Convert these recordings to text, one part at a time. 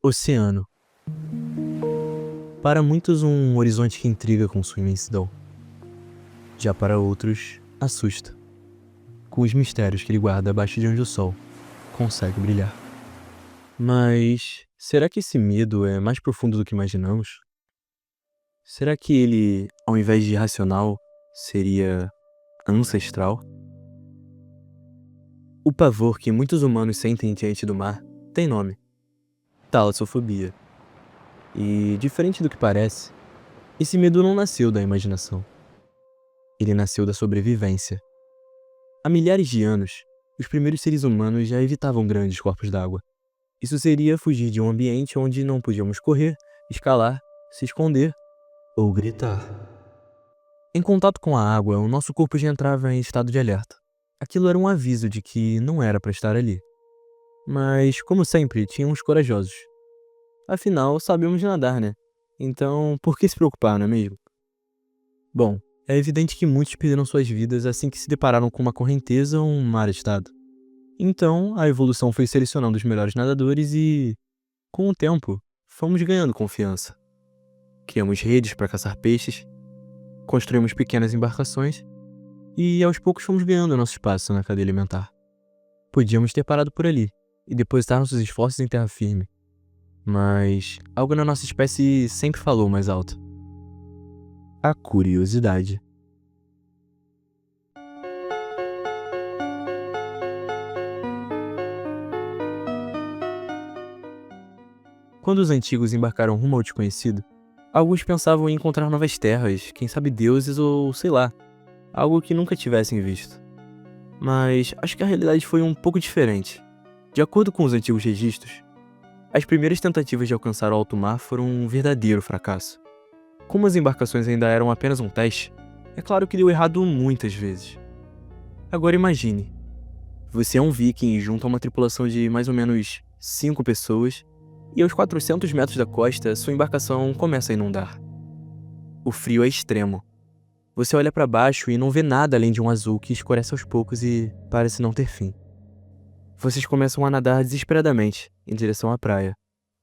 Oceano. Para muitos, um horizonte que intriga com sua imensidão. Já para outros, assusta, com os mistérios que ele guarda abaixo de onde o sol consegue brilhar. Mas será que esse medo é mais profundo do que imaginamos? Será que ele, ao invés de irracional, seria ancestral? O pavor que muitos humanos sentem diante do mar tem nome: talassofobia. E, diferente do que parece, esse medo não nasceu da imaginação. Ele nasceu da sobrevivência. Há milhares de anos, os primeiros seres humanos já evitavam grandes corpos d'água. Isso seria fugir de um ambiente onde não podíamos correr, escalar, se esconder ou gritar. Em contato com a água, o nosso corpo já entrava em estado de alerta. Aquilo era um aviso de que não era para estar ali. Mas, como sempre, tínhamos corajosos. Afinal, sabíamos nadar, né? Então, por que se preocupar, não é mesmo? Bom, é evidente que muitos perderam suas vidas assim que se depararam com uma correnteza ou um mar agitado. Então, a evolução foi selecionando os melhores nadadores e, com o tempo, fomos ganhando confiança. Criamos redes para caçar peixes, construímos pequenas embarcações e, aos poucos, fomos ganhando nosso espaço na cadeia alimentar. Podíamos ter parado por ali e depositar nossos esforços em terra firme. Mas algo na nossa espécie sempre falou mais alto: a curiosidade. Quando os antigos embarcaram rumo ao desconhecido, alguns pensavam em encontrar novas terras, quem sabe deuses ou, sei lá, algo que nunca tivessem visto. Mas acho que a realidade foi um pouco diferente. De acordo com os antigos registros, as primeiras tentativas de alcançar o alto mar foram um verdadeiro fracasso. Como as embarcações ainda eram apenas um teste, é claro que deu errado muitas vezes. Agora imagine, você é um viking junto a uma tripulação de mais ou menos 5 pessoas e aos 400 metros da costa, sua embarcação começa a inundar. O frio é extremo. Você olha para baixo e não vê nada além de um azul que escurece aos poucos e parece não ter fim. Vocês começam a nadar desesperadamente em direção à praia.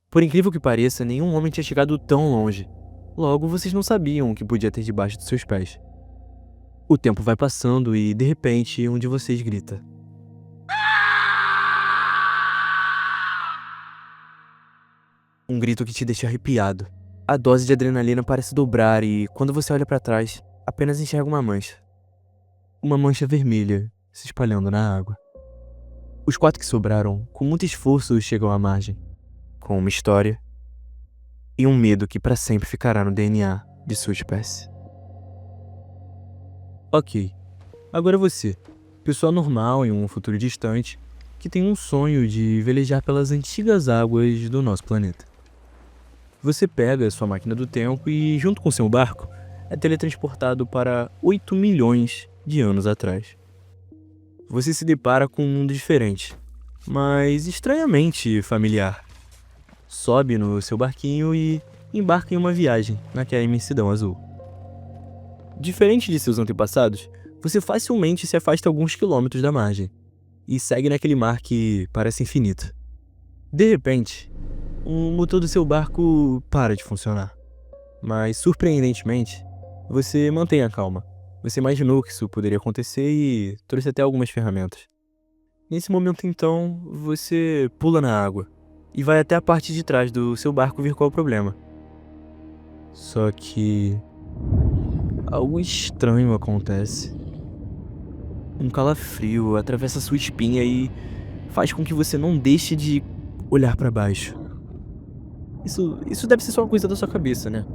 Por incrível que pareça, nenhum homem tinha chegado tão longe. Logo, vocês não sabiam o que podia ter debaixo dos seus pés. O tempo vai passando e, de repente, um de vocês grita. Um grito que te deixa arrepiado. A dose de adrenalina parece dobrar e, quando você olha para trás, apenas enxerga uma mancha. Uma mancha vermelha se espalhando na água. Os 4 que sobraram, com muito esforço, chegam à margem, com uma história e um medo que para sempre ficará no DNA de sua espécie. Ok, agora você, pessoa normal em um futuro distante, que tem um sonho de velejar pelas antigas águas do nosso planeta. Você pega sua máquina do tempo e, junto com seu barco, é teletransportado para 8 milhões de anos atrás. Você se depara com um mundo diferente, mas estranhamente familiar. Sobe no seu barquinho e embarca em uma viagem naquela imensidão azul. Diferente de seus antepassados, você facilmente se afasta alguns quilômetros da margem e segue naquele mar que parece infinito. De repente, o motor do seu barco para de funcionar. Mas, surpreendentemente, você mantém a calma. Você imaginou que isso poderia acontecer e trouxe até algumas ferramentas. Nesse momento, então, você pula na água e vai até a parte de trás do seu barco ver qual é o problema. Só que algo estranho acontece. Um calafrio atravessa sua espinha e faz com que você não deixe de olhar para baixo. Isso deve ser só uma coisa da sua cabeça, né?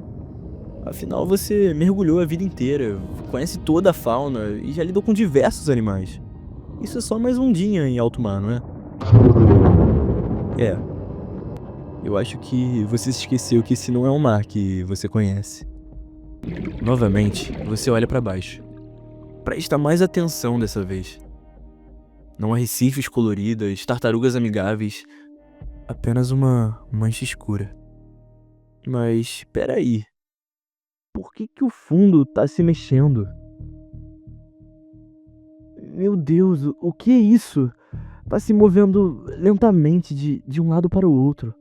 Afinal, você mergulhou a vida inteira, conhece toda a fauna e já lidou com diversos animais. Isso é só mais um dia em alto mar, não é? É. Eu acho que você se esqueceu que esse não é um mar que você conhece. Novamente, você olha para baixo. Presta mais atenção dessa vez. Não há recifes coloridas, tartarugas amigáveis, apenas uma mancha escura. Mas, peraí. Por que o fundo tá se mexendo? Meu Deus, o que é isso? Tá se movendo lentamente de um lado para o outro.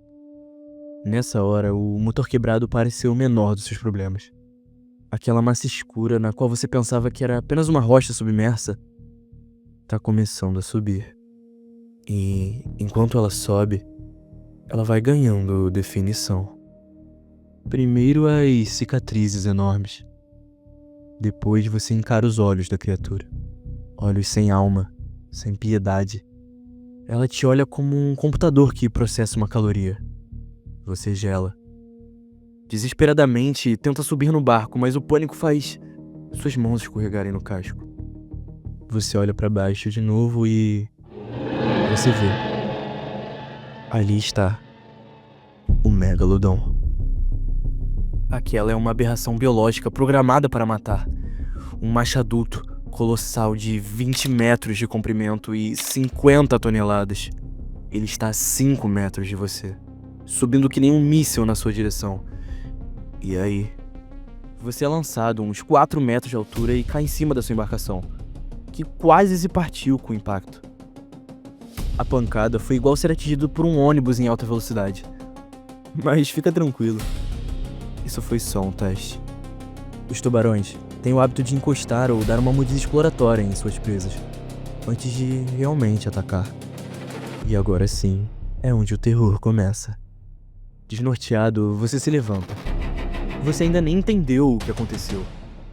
Nessa hora, o motor quebrado pareceu o menor dos seus problemas. Aquela massa escura na qual você pensava que era apenas uma rocha submersa, tá começando a subir. E enquanto ela sobe, ela vai ganhando definição. Primeiro as cicatrizes enormes. Depois você encara os olhos da criatura. Olhos sem alma, sem piedade. Ela te olha como um computador que processa uma caloria. Você gela. Desesperadamente tenta subir no barco, mas o pânico faz suas mãos escorregarem no casco. Você olha pra baixo de novo e você vê. Ali está o Megalodon. Aquela é uma aberração biológica programada para matar. Um macho adulto, colossal de 20 metros de comprimento e 50 toneladas. Ele está a 5 metros de você, subindo que nem um míssil na sua direção. E aí, você é lançado uns 4 metros de altura e cai em cima da sua embarcação, que quase se partiu com o impacto. A pancada foi igual ser atingido por um ônibus em alta velocidade. Mas fica tranquilo, isso foi só um teste. Os tubarões têm o hábito de encostar ou dar uma mordida exploratória em suas presas, antes de realmente atacar. E agora sim, é onde o terror começa. Desnorteado, você se levanta. Você ainda nem entendeu o que aconteceu,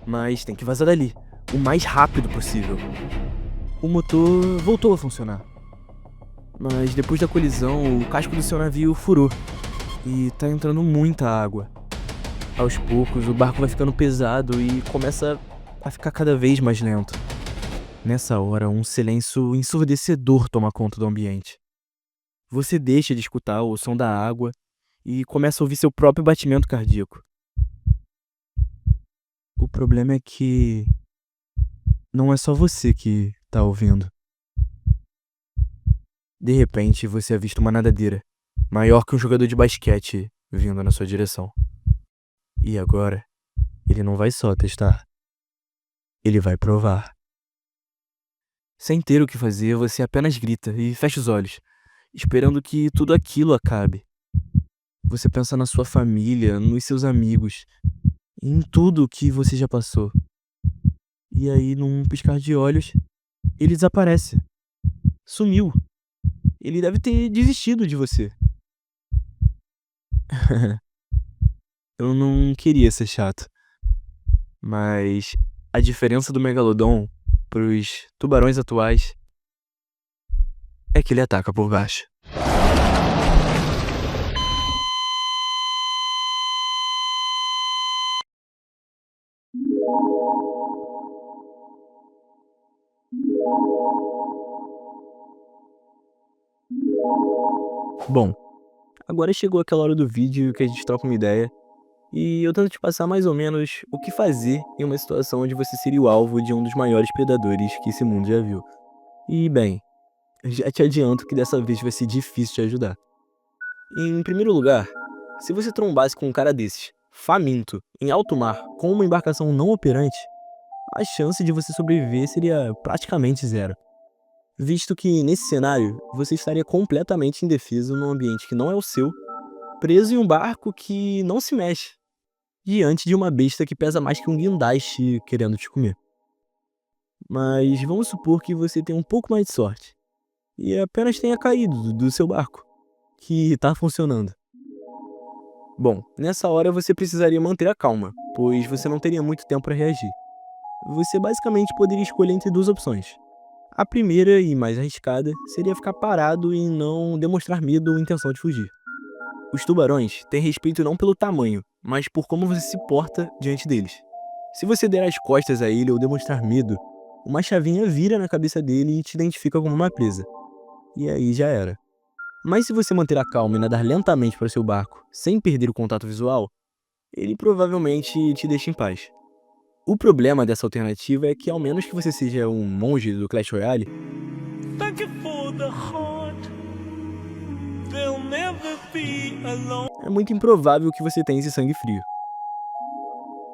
mas tem que vazar dali, o mais rápido possível. O motor voltou a funcionar. Mas depois da colisão, o casco do seu navio furou e tá entrando muita água. Aos poucos, o barco vai ficando pesado e começa a ficar cada vez mais lento. Nessa hora, um silêncio ensurdecedor toma conta do ambiente. Você deixa de escutar o som da água e começa a ouvir seu próprio batimento cardíaco. O problema é que não é só você que tá ouvindo. De repente, você avista uma nadadeira, maior que um jogador de basquete, vindo na sua direção. E agora, ele não vai só testar. Ele vai provar. Sem ter o que fazer, você apenas grita e fecha os olhos, esperando que tudo aquilo acabe. Você pensa na sua família, nos seus amigos, em tudo o que você já passou. E aí, num piscar de olhos, ele desaparece. Sumiu. Ele deve ter desistido de você. Eu não queria ser chato, mas a diferença do Megalodon pros tubarões atuais é que ele ataca por baixo. Bom, agora chegou aquela hora do vídeo que a gente troca uma ideia e eu tento te passar mais ou menos o que fazer em uma situação onde você seria o alvo de um dos maiores predadores que esse mundo já viu. E bem, já te adianto que dessa vez vai ser difícil te ajudar. Em primeiro lugar, se você trombasse com um cara desses, faminto, em alto mar, com uma embarcação não operante, a chance de você sobreviver seria praticamente zero. Visto que, nesse cenário, você estaria completamente indefeso num ambiente que não é o seu, preso em um barco que não se mexe, diante de uma besta que pesa mais que um guindaste querendo te comer. Mas vamos supor que você tenha um pouco mais de sorte e apenas tenha caído do seu barco, que está funcionando. Bom, nessa hora você precisaria manter a calma, pois você não teria muito tempo para reagir. Você basicamente poderia escolher entre duas opções. A primeira e mais arriscada seria ficar parado e não demonstrar medo ou intenção de fugir. Os tubarões têm respeito não pelo tamanho, mas por como você se porta diante deles. Se você der as costas a ele ou demonstrar medo, uma chavinha vira na cabeça dele e te identifica como uma presa. E aí já era. Mas se você manter a calma e nadar lentamente para o seu barco, sem perder o contato visual, ele provavelmente te deixa em paz. O problema dessa alternativa é que, ao menos que você seja um monge do Clash Royale, Thank you for the heart. They'll never be alone. é muito improvável que você tenha esse sangue frio.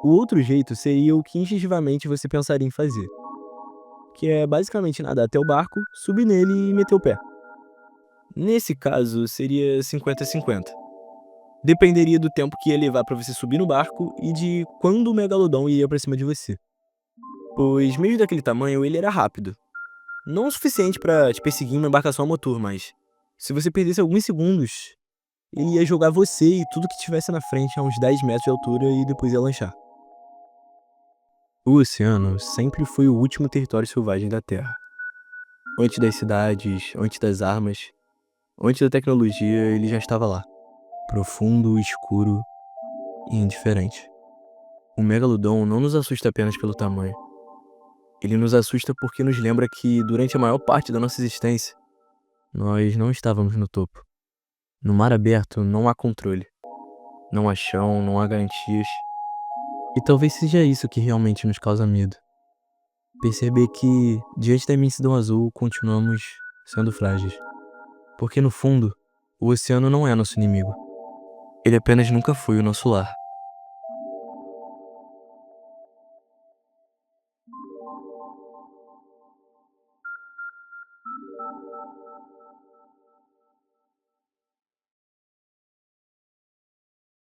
O outro jeito seria o que instintivamente você pensaria em fazer, que é basicamente nadar até o barco, subir nele e meter o pé. Nesse caso, seria 50-50. Dependeria do tempo que ia levar pra você subir no barco e de quando o Megalodon ia pra cima de você. Pois, mesmo daquele tamanho, ele era rápido. Não o suficiente pra te perseguir em uma embarcação a motor, mas se você perdesse alguns segundos, ele ia jogar você e tudo que tivesse na frente a uns 10 metros de altura e depois ia lanchar. O oceano sempre foi o último território selvagem da Terra. Antes das cidades, antes das armas, antes da tecnologia, ele já estava lá. Profundo, escuro e indiferente. O Megalodon não nos assusta apenas pelo tamanho. Ele nos assusta porque nos lembra que, durante a maior parte da nossa existência, nós não estávamos no topo. No mar aberto não há controle. Não há chão, não há garantias. E talvez seja isso que realmente nos causa medo. Perceber que, diante da imensidão azul, continuamos sendo frágeis. Porque, no fundo, o oceano não é nosso inimigo. Ele apenas nunca foi o nosso lar.